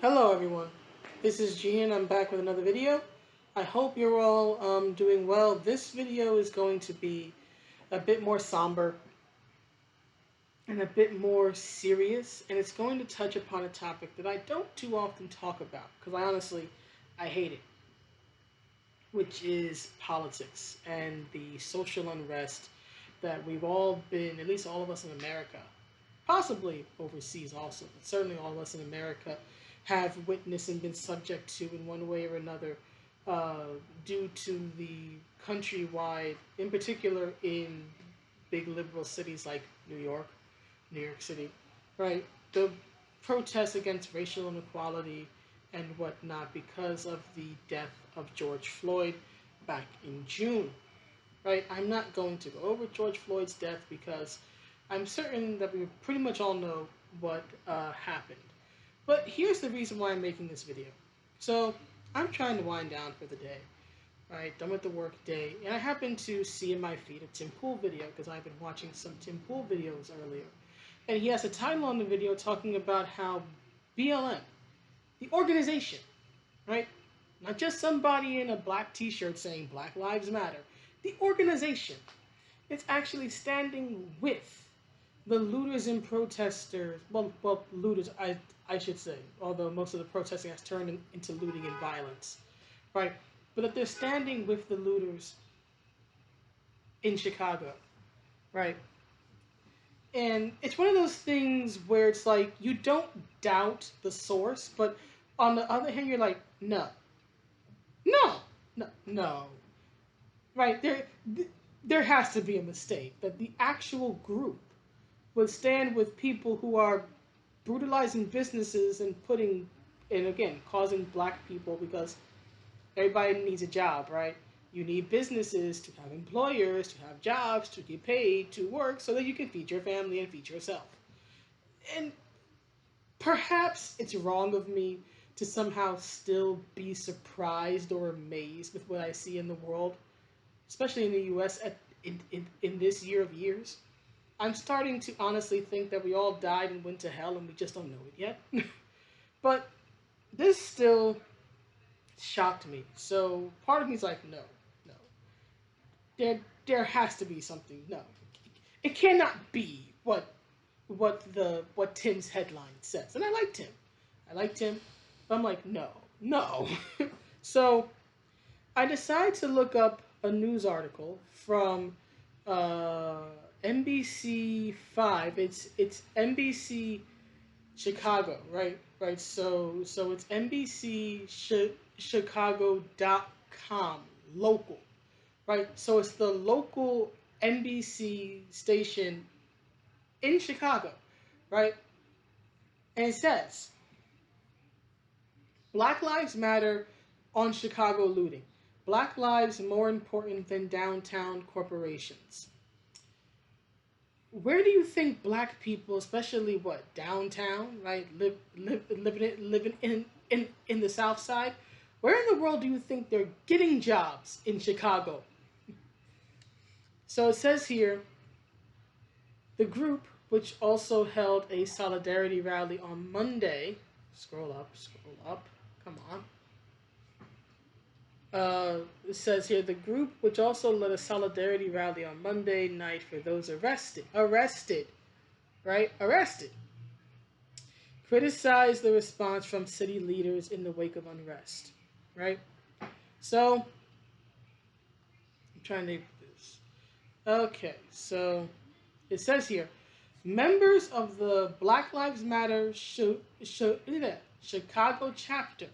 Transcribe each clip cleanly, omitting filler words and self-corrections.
Hello everyone, this is Gian. I'm back with another video. I hope you're all doing well. This video is going to be a bit more somber and a bit more serious, and it's going to touch upon a topic that I don't too often talk about because I hate it, which is politics and the social unrest that we've all been, at least all of us in America, possibly overseas also, but certainly all of us in America have witnessed and been subject to in one way or another uh, due to the countrywide, in particular in big liberal cities like New York City, right? The protests against racial inequality and whatnot because of the death of George Floyd back in June, right? I'm not going to go over George Floyd's death because I'm certain that we pretty much all know what happened. But here's the reason why I'm making this video. So I'm trying to wind down for the day, right? Done with the work day, and I happened to see in my feed a Tim Pool video because I've been watching some Tim Pool videos earlier. And he has a title on the video talking about how BLM, the organization, right? Not just somebody in a black t-shirt saying Black Lives Matter. The organization is actually standing with the looters and protesters. Well, looters, I should say, although most of the protesting has turned into looting and violence, right? But that they're standing with the looters in Chicago, right? And it's one of those things where it's like you don't doubt the source, but on the other hand, you're like, no, no, no, right? There has to be a mistake that the actual group would stand with people who are brutalizing businesses and again causing black people, because everybody needs a job, right? You need businesses to have employers, to have jobs, to get paid, to work so that you can feed your family and feed yourself. And perhaps it's wrong of me to somehow still be surprised or amazed with what I see in the world, especially in the US in this year of years. I'm starting to honestly think that we all died and went to hell and we just don't know it yet. But this still shocked me. So part of me is like, no, no. There has to be something. No. It cannot be what Tim's headline says. And I liked him. But I'm like, no, no. So I decided to look up a news article from uh, NBC 5. It's NBC Chicago, right? Right. So it's NBCChicago.com local, right? So it's the local NBC station in Chicago, right? And it says Black Lives Matter on Chicago looting. Black lives more important than downtown corporations. Where do you think black people, especially downtown, right, living in the South Side, where in the world do you think they're getting jobs in Chicago? So it says here, the group, which also held a solidarity rally on Monday, scroll up, come on. It says here, the group, which also led a solidarity rally on Monday night for those arrested, right? Arrested. Criticized the response from city leaders in the wake of unrest, right? So, I'm trying to do this. Okay, so it says here, members of the Black Lives Matter Chicago chapter,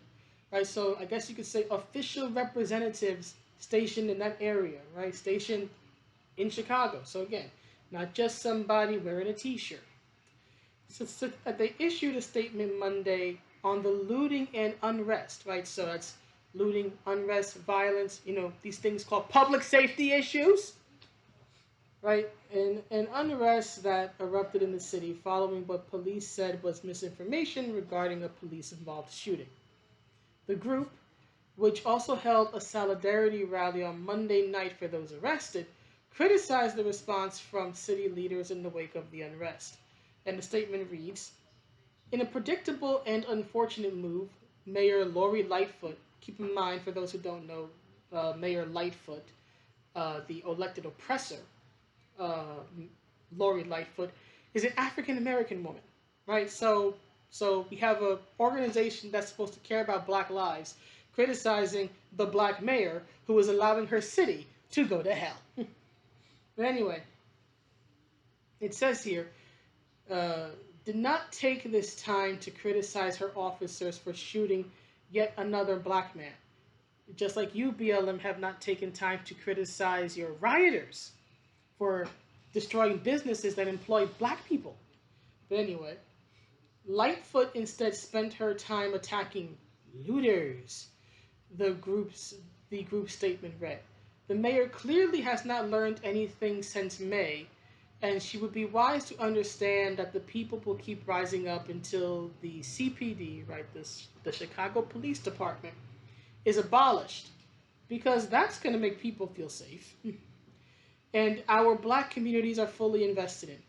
right? So I guess you could say official representatives stationed in that area, right? Stationed in Chicago. So again, not just somebody wearing a t-shirt. So they issued a statement Monday on the looting and unrest, right? So that's looting, unrest, violence, these things called public safety issues, right? And unrest that erupted in the city following what police said was misinformation regarding a police-involved shooting. The group, which also held a solidarity rally on Monday night for those arrested, criticized the response from city leaders in the wake of the unrest. And the statement reads, In a predictable and unfortunate move, Mayor Lori Lightfoot, keep in mind for those who don't know, Mayor Lightfoot, the elected oppressor, uh, Lori Lightfoot, is an African American woman, right? So we have an organization that's supposed to care about Black lives criticizing the Black mayor who is allowing her city to go to hell. But anyway, it says here, uh, did not take this time to criticize her officers for shooting yet another Black man. Just like you, BLM, have not taken time to criticize your rioters for destroying businesses that employ Black people. But anyway, Lightfoot instead spent her time attacking looters, the group's the group statement read. The mayor clearly has not learned anything since May, and she would be wise to understand that the people will keep rising up until the CPD, right, the Chicago Police Department, is abolished, because that's going to make people feel safe, and our Black communities are fully invested in.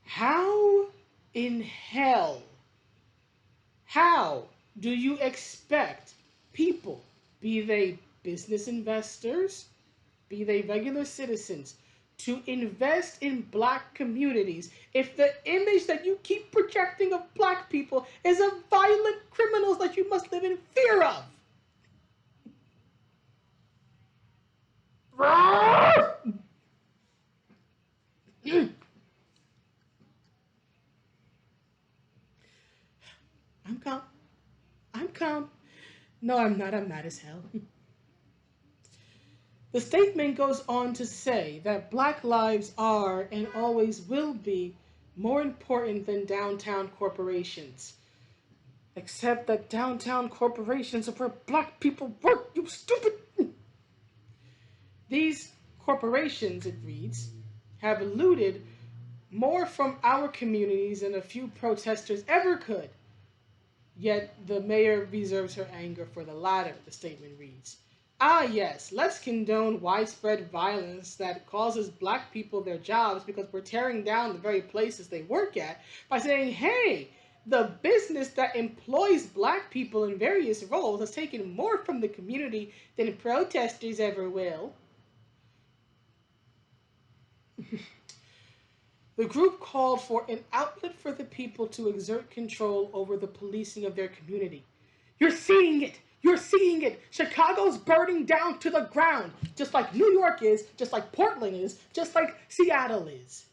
How in hell, how do you expect people, be they business investors, be they regular citizens, to invest in Black communities if the image that you keep projecting of Black people is of violent criminals that you must live in fear of? I'm calm. I'm calm. No, I'm not. I'm mad as hell. The statement goes on to say that Black lives are and always will be more important than downtown corporations. Except that downtown corporations are where Black people work, you stupid! These corporations, it reads, have looted more from our communities than a few protesters ever could. Yet the mayor reserves her anger for the latter, the statement reads. Ah, yes, let's condone widespread violence that causes Black people their jobs because we're tearing down the very places they work at by saying, hey, the business that employs Black people in various roles has taken more from the community than protesters ever will. The group called for an outlet for the people to exert control over the policing of their community. You're seeing it! You're seeing it! Chicago's burning down to the ground, just like New York is, just like Portland is, just like Seattle is.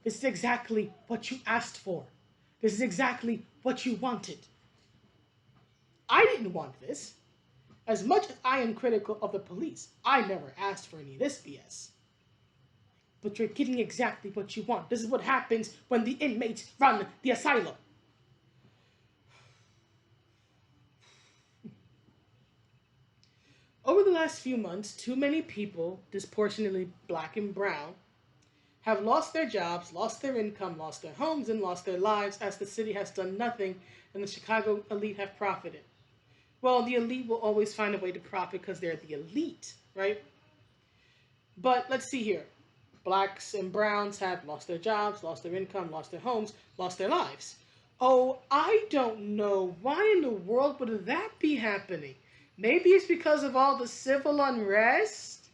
This is exactly what you asked for. This is exactly what you wanted. I didn't want this. As much as I am critical of the police, I never asked for any of this BS. But you're getting exactly what you want. This is what happens when the inmates run the asylum. Over the last few months, too many people, disproportionately Black and brown, have lost their jobs, lost their income, lost their homes, and lost their lives as the city has done nothing and the Chicago elite have profited. Well, the elite will always find a way to profit because they're the elite, right? But let's see here. Blacks and browns have lost their jobs, lost their income, lost their homes, lost their lives. Oh, I don't know. Why in the world would that be happening? Maybe it's because of all the civil unrest?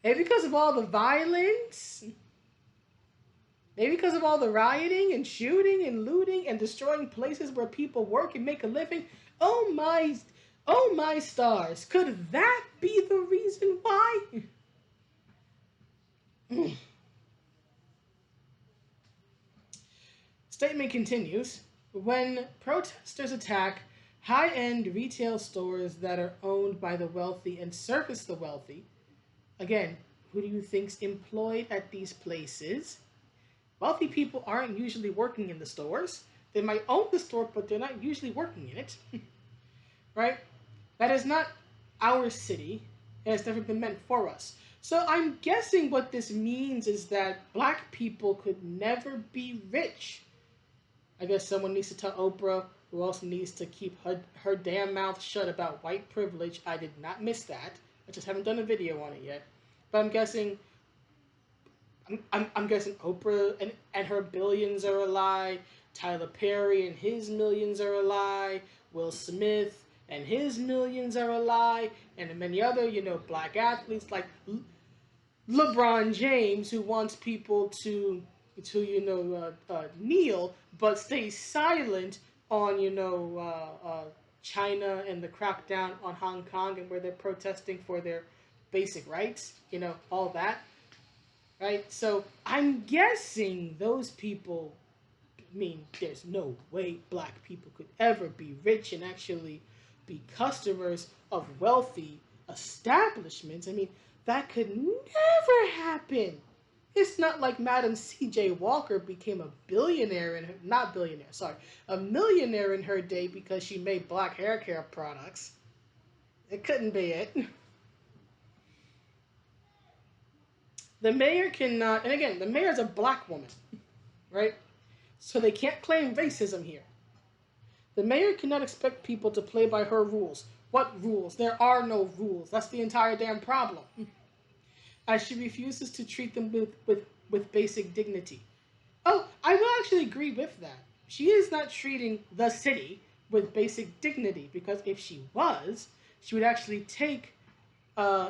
Maybe because of all the violence? Maybe because of all the rioting and shooting and looting and destroying places where people work and make a living? Oh my stars. Could that be the reason why? Statement continues. When protesters attack high-end retail stores that are owned by the wealthy and service the wealthy, again, who do you think's employed at these places? Wealthy people aren't usually working in the stores. They might own the store, but they're not usually working in it. Right? That is not our city. It has never been meant for us. So I'm guessing what this means is that Black people could never be rich. I guess someone needs to tell Oprah, who also needs to keep her damn mouth shut about white privilege. I did not miss that. I just haven't done a video on it yet. But I'm guessing I'm guessing Oprah and her billions are a lie. Tyler Perry and his millions are a lie. Will Smith and his millions are a lie. And many other, black athletes like LeBron James, who wants people to kneel but stay silent on China and the crackdown on Hong Kong and where they're protesting for their basic rights, all that, right? So I'm guessing those people, I mean, there's no way black people could ever be rich and actually be customers of wealthy establishments. I mean, that could never happen. It's not like Madam C.J. Walker became a billionaire in her, not billionaire, sorry, a millionaire in her day because she made black hair care products. It couldn't be it. The mayor cannot, and again, the mayor's a black woman, right? So they can't claim racism here. The mayor cannot expect people to play by her rules. What rules? There are no rules. That's the entire damn problem. As she refuses to treat them with basic dignity. Oh, I will actually agree with that. She is not treating the city with basic dignity, because if she was, she would actually take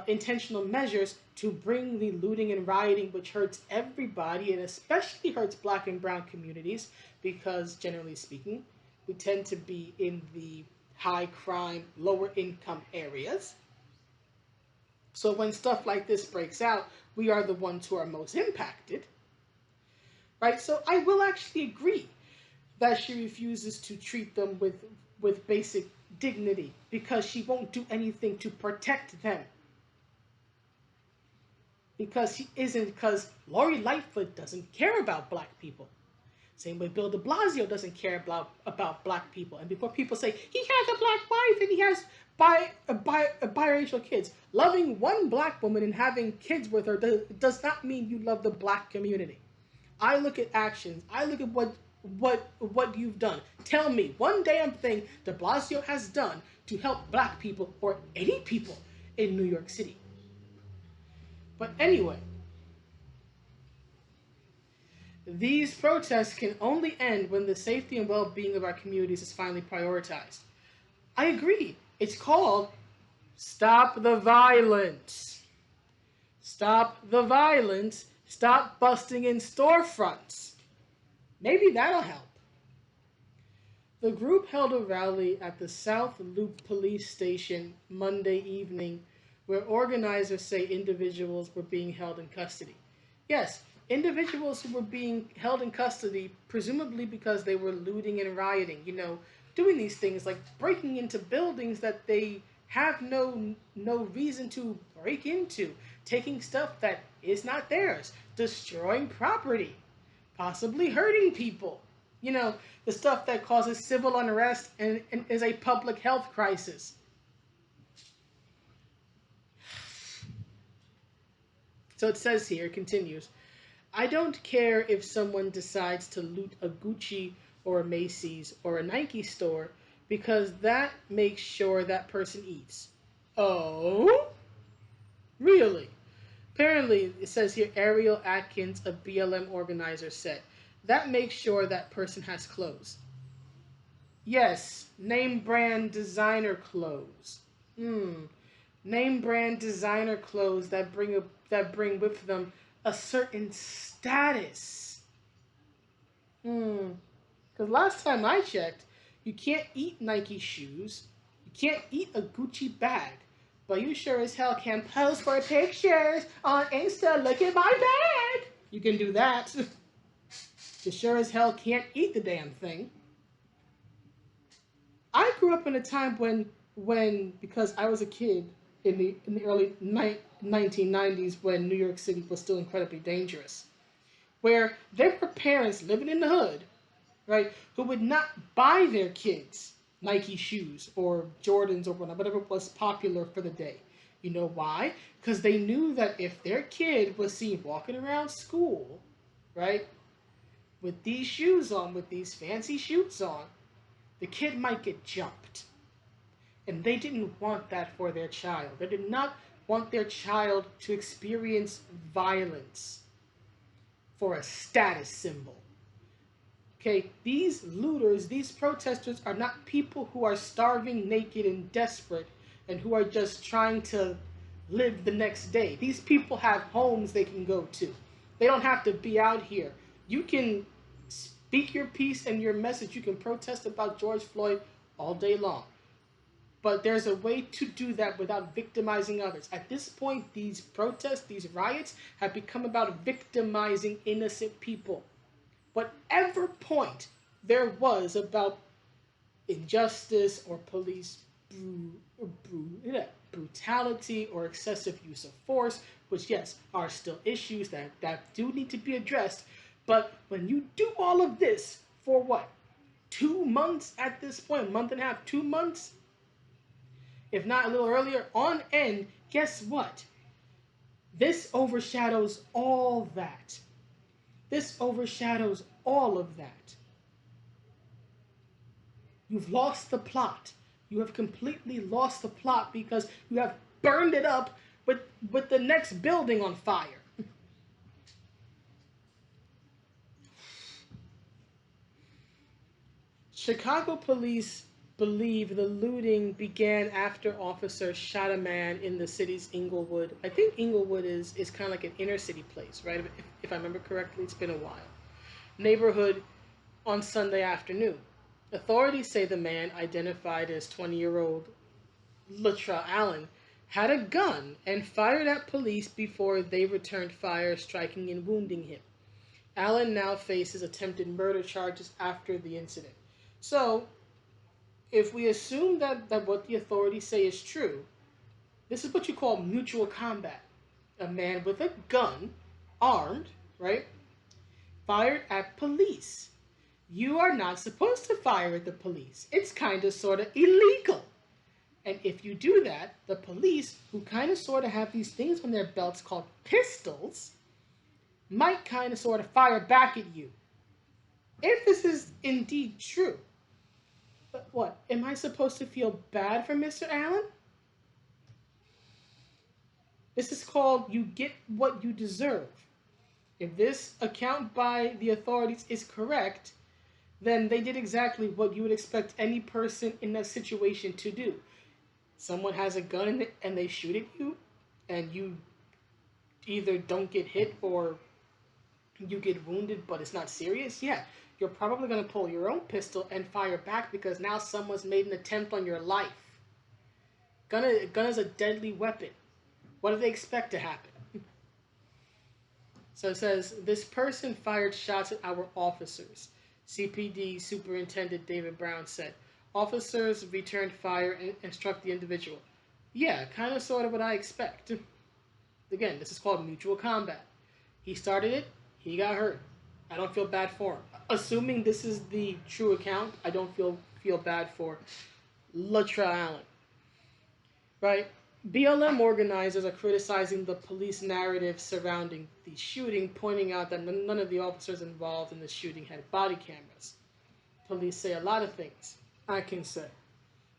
intentional measures to bring the looting and rioting, which hurts everybody and especially hurts black and brown communities, because generally speaking, we tend to be in the high crime, lower income areas. So when stuff like this breaks out, we are the ones who are most impacted, right? So I will actually agree that she refuses to treat them with basic dignity, because she won't do anything to protect them. Because Lori Lightfoot doesn't care about black people. Same way Bill de Blasio doesn't care about black people. And before people say, he has a black wife and he has biracial kids, loving one black woman and having kids with her does not mean you love the black community. I look at actions. I look at what you've done. Tell me one damn thing de Blasio has done to help black people or any people in New York City. But anyway, these protests can only end when the safety and well-being of our communities is finally prioritized. I agree. It's called Stop the Violence. Stop the violence. Stop busting in storefronts. Maybe that'll help. The group held a rally at the South Loop Police Station Monday evening, where organizers say individuals were being held in custody. Yes, individuals who were being held in custody, presumably because they were looting and rioting, doing these things like breaking into buildings that they have no reason to break into, taking stuff that is not theirs, destroying property, possibly hurting people. The stuff that causes civil unrest and is a public health crisis. So it says here, it continues, I don't care if someone decides to loot a Gucci or a Macy's or a Nike store, because that makes sure that person eats. Oh? Really? Apparently, it says here, Ariel Atkins, a BLM organizer, said, that makes sure that person has clothes. Yes, name brand designer clothes. Name brand designer clothes that bring with them a certain status. Because last time I checked, you can't eat Nike shoes, you can't eat a Gucci bag, but you sure as hell can post for pictures on Insta. Look at my bag. You can do that. You sure as hell can't eat the damn thing. I grew up in a time when because I was a kid in the early 1990s, when New York City was still incredibly dangerous, where there were parents living in the hood, right, who would not buy their kids Nike shoes or Jordans or whatever was popular for the day. You know why? Because they knew that if their kid was seen walking around school, right, with these shoes on, with these fancy shoes on, the kid might get jumped. And they didn't want that for their child. They did not want their child to experience violence. for a status symbol. Okay, these looters, these protesters are not people who are starving, naked, and desperate, and who are just trying to live the next day. These people have homes they can go to. They don't have to be out here. You can speak your piece and your message. You can protest about George Floyd all day long. But there's a way to do that without victimizing others. At this point, these protests, these riots, have become about victimizing innocent people. Whatever point there was about injustice or police brutality or excessive use of force, which, yes, are still issues that do need to be addressed. But when you do all of this for what? 2 months at this point, a month and a half, 2 months? If not a little earlier, on end, guess what? This overshadows all that. This overshadows all of that. You've lost the plot. You have completely lost the plot because you have burned it up with the next building on fire. Chicago police believe the looting began after officers shot a man in the city's Inglewood. I think Inglewood is kind of like an inner city place, right? If I remember correctly, it's been a while. Neighborhood on Sunday afternoon. Authorities say the man, identified as 20-year-old Luttrell Allen, had a gun and fired at police before they returned fire, striking and wounding him. Allen now faces attempted murder charges after the incident. So, if we assume that what the authorities say is true, this is what you call mutual combat. A man with a gun, armed, right, fired at police. You are not supposed to fire at the police. It's kind of sort of illegal. And if you do that, the police, who kind of sort of have these things on their belts called pistols, might kind of sort of fire back at you. If this is indeed true, but what? Am I supposed to feel bad for Mr. Allen? This is called you get what you deserve. If this account by the authorities is correct, then they did exactly what you would expect any person in that situation to do. Someone has a gun and they shoot at you, and you either don't get hit or you get wounded, but it's not serious. Yeah, you're probably going to pull your own pistol and fire back because now someone's made an attempt on your life. Gun is a deadly weapon. What do they expect to happen? So it says, this person fired shots at our officers. CPD Superintendent David Brown said. Officers returned fire and struck the individual. Yeah, kind of sort of what I expect. Again, this is called mutual combat. He started it, he got hurt. I don't feel bad for him. Assuming this is the true account, I don't feel bad for Luttrell Allen. Right? BLM organizers are criticizing the police narrative surrounding the shooting, pointing out that none of the officers involved in the shooting had body cameras. Police say a lot of things, I can say.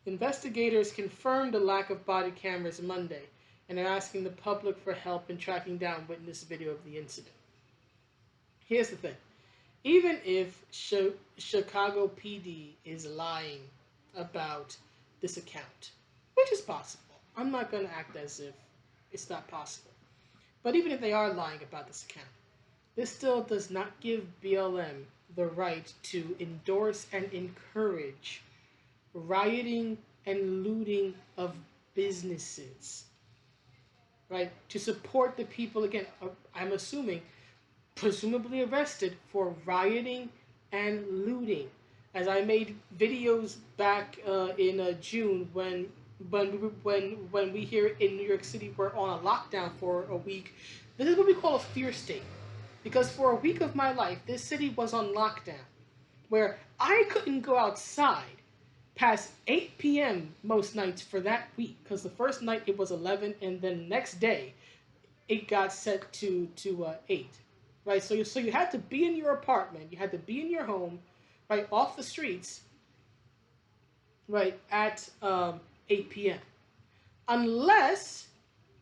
Investigators confirmed the lack of body cameras Monday and are asking the public for help in tracking down witness video of the incident. Here's the thing. Even if Chicago PD is lying about this account, which is possible, I'm not going to act as if it's not possible. But even if they are lying about this account, this still does not give BLM the right to endorse and encourage rioting and looting of businesses. Right? To support the people, again, I'm assuming, presumably arrested for rioting and looting. As I made videos back in June when we here in New York City were on a lockdown for a week. This is what we call a fear state. Because for a week of my life, this city was on lockdown, where I couldn't go outside past 8 p.m. most nights for that week. Because the first night it was 11, and then next day it got set to 8. Right? So you had to be in your apartment, you had to be in your home, right, off the streets, right, at 8 p.m. Unless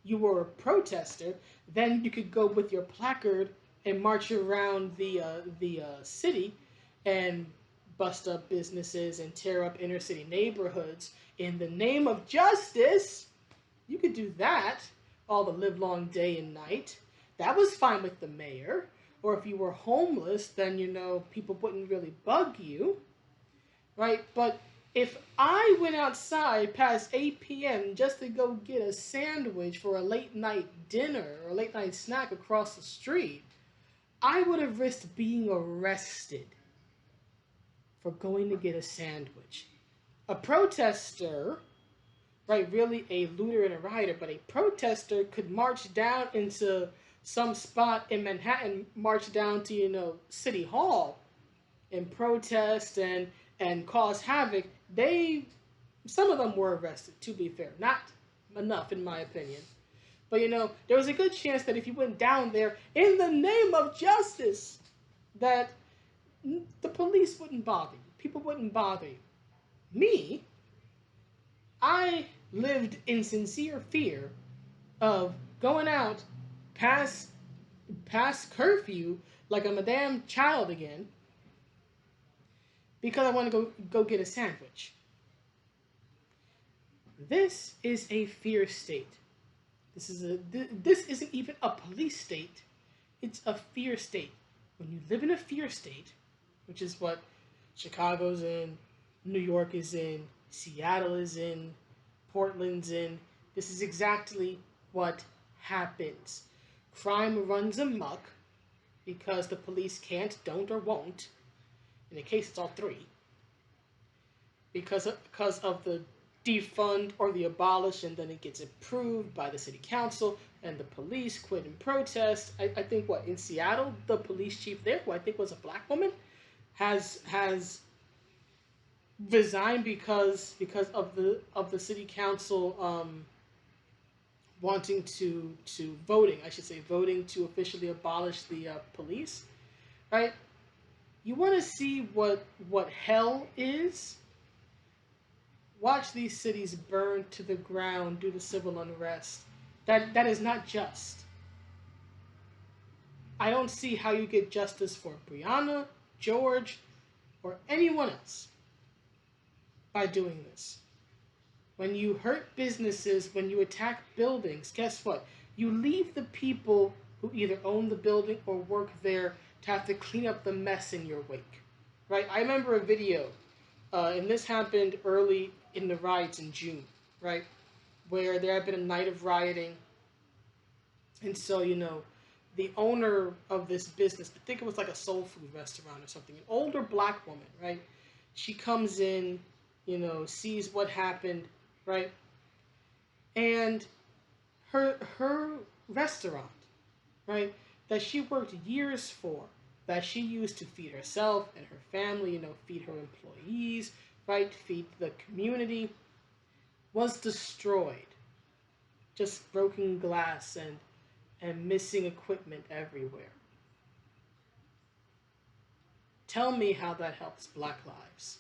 you were a protester, then you could go with your placard and march around the city and bust up businesses and tear up inner city neighborhoods in the name of justice. You could do that all the live long day and night. That was fine with the mayor. Or if you were homeless, then people wouldn't really bug you, right? But if I went outside past 8 p.m. just to go get a sandwich for a late night dinner or a late night snack across the street, I would have risked being arrested for going to get a sandwich. A protester, right, really a looter and a rioter, but a protester could march down into some spot in Manhattan, march down to, City Hall and protest and cause havoc. Some of them were arrested, to be fair. Not enough, in my opinion. But, there was a good chance that if you went down there in the name of justice, that the police wouldn't bother you. People wouldn't bother you. Me, I lived in sincere fear of going out past curfew like I'm a damn child again because I want to go get a sandwich. This is a fear state. This isn't even a police state. It's a fear state. When you live in a fear state, which is what Chicago's in, New York is in, Seattle is in, Portland's in, this is exactly what happens. Crime runs amok because the police can't, don't, or won't. In a case, it's all three. Because of the defund or the abolish, and then it gets approved by the city council, and the police quit and protest. I think in Seattle, the police chief there, who I think was a black woman, has resigned because of the city council wanting to voting to officially abolish the police, right? You want to see what hell is? Watch these cities burn to the ground due to civil unrest. That is not just. I don't see how you get justice for Breonna, George, or anyone else by doing this. When you hurt businesses, when you attack buildings, guess what? You leave the people who either own the building or work there to have to clean up the mess in your wake, right? I remember a video, and this happened early in the riots in June, right? Where there had been a night of rioting. And so, the owner of this business, I think it was like a soul food restaurant or something, an older black woman, right? She comes in, sees what happened, right? And her restaurant, right, that she worked years for, that she used to feed herself and her family, feed her employees, right, feed the community, was destroyed. Just broken glass and missing equipment everywhere. Tell me how that helps Black lives.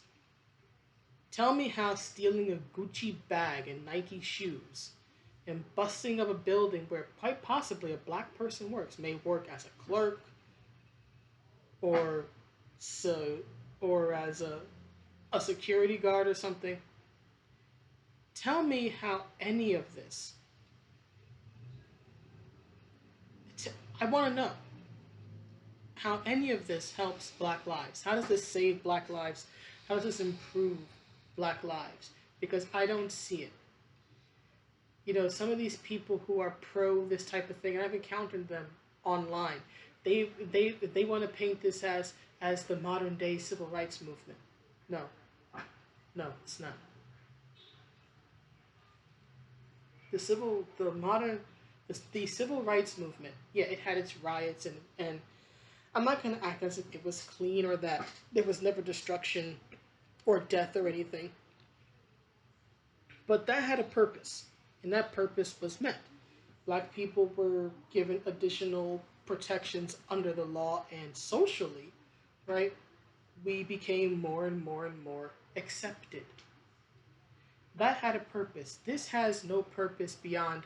Tell me how stealing a Gucci bag and Nike shoes and busting up a building where quite possibly a black person works, may work as a clerk or as a security guard or something. Tell me how any of this, I want to know how any of this helps Black lives. How does this save Black lives? How does this improve Black lives? Because I don't see it. Some of these people who are pro this type of thing, and I've encountered them online, they want to paint this as the modern day civil rights movement. No, it's not. The civil rights movement, yeah, it had its riots, and I'm not going to act as if it was clean or that there was never destruction or death or anything. But that had a purpose, and that purpose was met. Black people were given additional protections under the law, and socially, right, we became more and more and more accepted. That had a purpose. This has no purpose beyond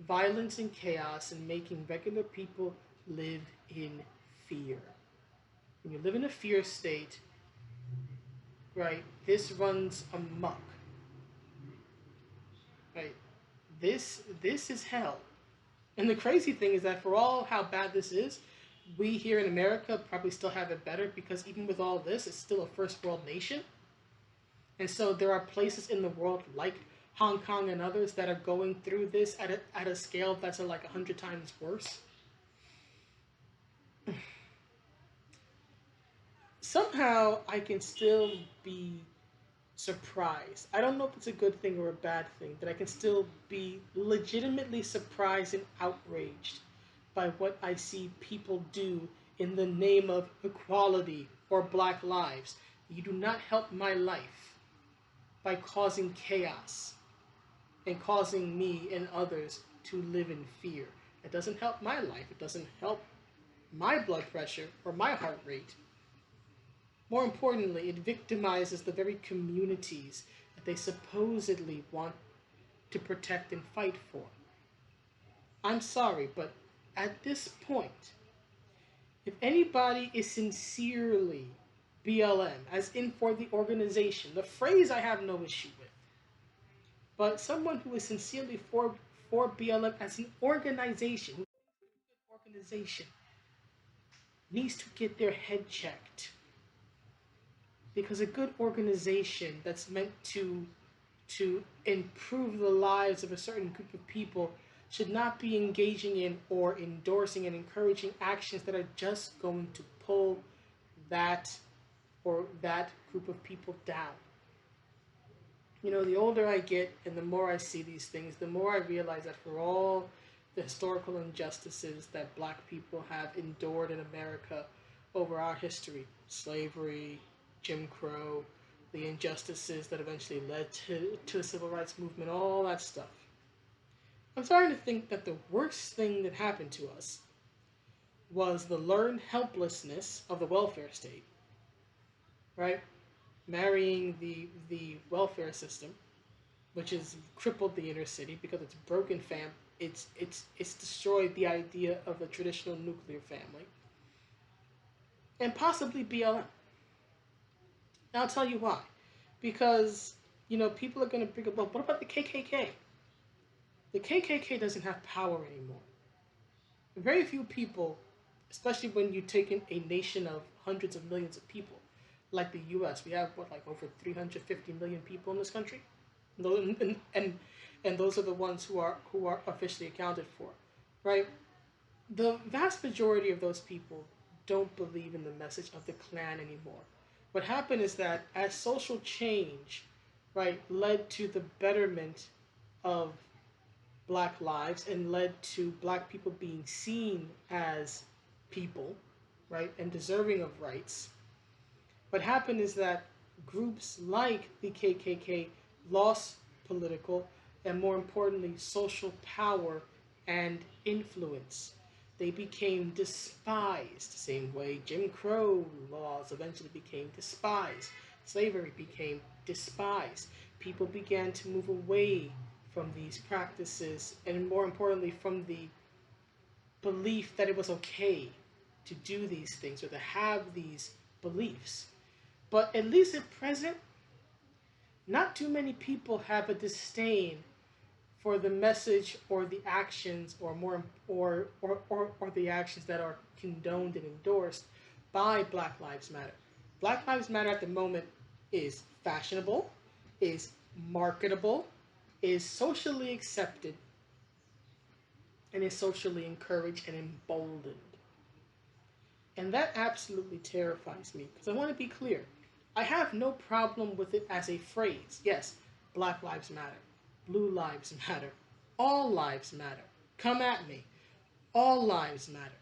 violence and chaos and making regular people live in fear. When you live in a fear state, right, this runs amok. Right? This is hell. And the crazy thing is that for all how bad this is, we here in America probably still have it better because even with all this, it's still a first world nation. And so there are places in the world like Hong Kong and others that are going through this at a scale that's like 100 times worse. Somehow I can still be surprised. I don't know if it's a good thing or a bad thing, but I can still be legitimately surprised and outraged by what I see people do in the name of equality or Black lives. You do not help my life by causing chaos and causing me and others to live in fear. It doesn't help my life. It doesn't help my blood pressure or my heart rate. More importantly, it victimizes the very communities that they supposedly want to protect and fight for. I'm sorry, but at this point, if anybody is sincerely BLM, as in for the organization, the phrase I have no issue with, but someone who is sincerely for BLM as an organization, needs to get their head checked. Because a good organization that's meant to improve the lives of a certain group of people should not be engaging in or endorsing and encouraging actions that are just going to pull that or that group of people down. You know, the older I get and the more I see these things, the more I realize that for all the historical injustices that Black people have endured in America over our history, slavery, Jim Crow, the injustices that eventually led to the civil rights movement, all that stuff. I'm starting to think that the worst thing that happened to us was the learned helplessness of the welfare state, right? Marrying the welfare system, which has crippled the inner city because it's broken it's destroyed the idea of a traditional nuclear family. And possibly BLM. And I'll tell you why. Because, you know, people are going to bring up, well, what about the KKK? The KKK doesn't have power anymore. Very few people, especially when you take in a nation of hundreds of millions of people, like the U.S., we have, what, like over 350 million people in this country? And those are the ones who are officially accounted for, right? The vast majority of those people don't believe in the message of the Klan anymore. What happened is that as social change, right, led to the betterment of Black lives and led to Black people being seen as people, right, and deserving of rights, what happened is that groups like the KKK lost political and, more importantly, social power and influence. They became despised, same way Jim Crow laws eventually became despised. Slavery became despised. People began to move away from these practices and, more importantly, from the belief that it was okay to do these things or to have these beliefs. But at least at present, not too many people have a disdain for the message or the actions or the actions that are condoned and endorsed by Black Lives Matter. Black Lives Matter at the moment is fashionable, is marketable, is socially accepted, and is socially encouraged and emboldened. And that absolutely terrifies me because I want to be clear. I have no problem with it as a phrase. Yes, Black Lives Matter. Blue Lives Matter. All lives matter. Come at me. All lives matter.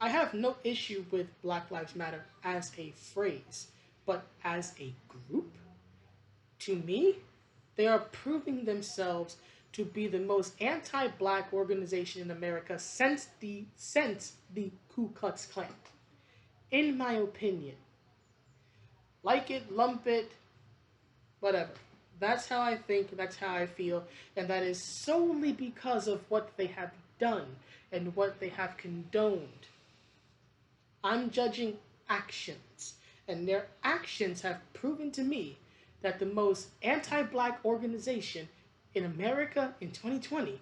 I have no issue with Black Lives Matter as a phrase, but as a group, to me, they are proving themselves to be the most anti-Black organization in America since the Ku Klux Klan. In my opinion, like it, lump it, whatever. That's how I think, that's how I feel, and that is solely because of what they have done and what they have condoned. I'm judging actions. And their actions have proven to me that the most anti-black organization in America in 2020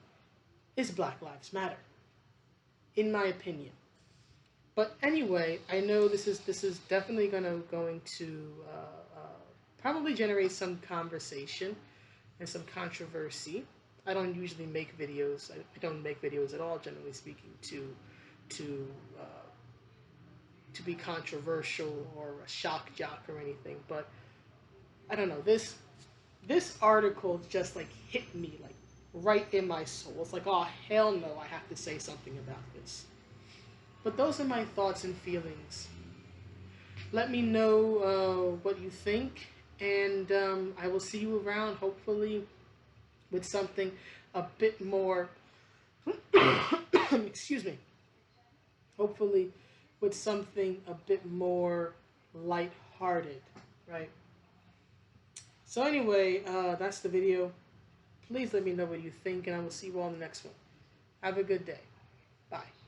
is Black Lives Matter, in my opinion. But anyway, I know this is definitely going to probably generate some conversation and some controversy. I don't usually make videos. I don't make videos at all, generally speaking, to uh, to be controversial or a shock jock or anything. But I don't know. This article just like hit me like right in my soul. It's like, oh hell no, I have to say something about this. But those are my thoughts and feelings. Let me know what you think, and I will see you around, hopefully, with something a bit more, excuse me, hopefully, with something a bit more lighthearted, right? So, anyway, that's the video. Please let me know what you think, and I will see you all in the next one. Have a good day. Bye.